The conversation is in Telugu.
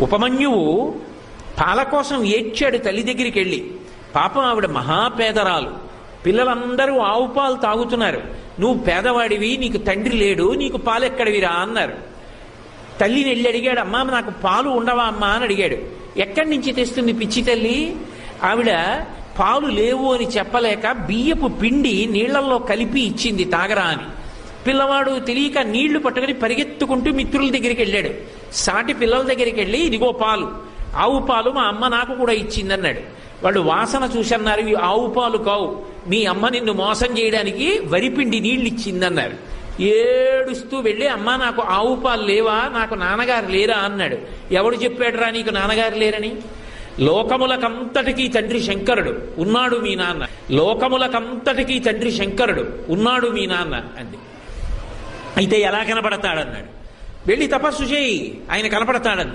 ఉపమన్యువు పాల కోసం ఏడ్చాడు తల్లి దగ్గరికి వెళ్ళి. పాపం ఆవిడ మహాపేదరాలు, పిల్లలందరూ ఆవు పాలు తాగుతున్నారు, నువ్వు పేదవాడివి, నీకు తండ్రి లేడు, నీకు పాలు ఎక్కడివిరా అన్నారు. తల్లిని వెళ్ళి అడిగాడు, అమ్మా నాకు పాలు ఉండవా అమ్మా అని అడిగాడు. ఎక్కడి నుంచి తెస్తుంది పిచ్చి తల్లి? ఆవిడ పాలు లేవు అని చెప్పలేక బియ్యపు పిండి నీళ్లలో కలిపి ఇచ్చింది తాగరా అని. పిల్లవాడు తెలియక నీళ్లు పట్టుకుని పరిగెత్తుకుంటూ మిత్రుల దగ్గరికి వెళ్ళాడు. సాటి పిల్లల దగ్గరికి వెళ్ళి, ఇదిగో పాలు, ఆవు పాలు మా అమ్మ నాకు కూడా ఇచ్చిందన్నాడు. వాళ్ళు వాసన చూసన్నారు, ఇవి ఆవు పాలు కావు, మీ అమ్మ నిన్ను మోసం చేయడానికి వరిపిండి నీళ్ళు ఇచ్చిందన్నారు. ఏడుస్తూ వెళ్ళి, అమ్మ నాకు ఆవు పాలు లేవా, నాకు నాన్నగారు లేరా అన్నాడు. ఎవడు చెప్పాడురా నీకు నాన్నగారు లేరని? లోకములకంతటికీ తండ్రి శంకరుడు, ఉన్నాడు మీ నాన్న. లోకములకంతటికీ తండ్రి శంకరుడు, ఉన్నాడు మీ నాన్న అంది. అయితే ఎలా కనపడతాడన్నాడు. వెళ్ళి తపస్సు చేయి, ఆయన కనపడతాడంది.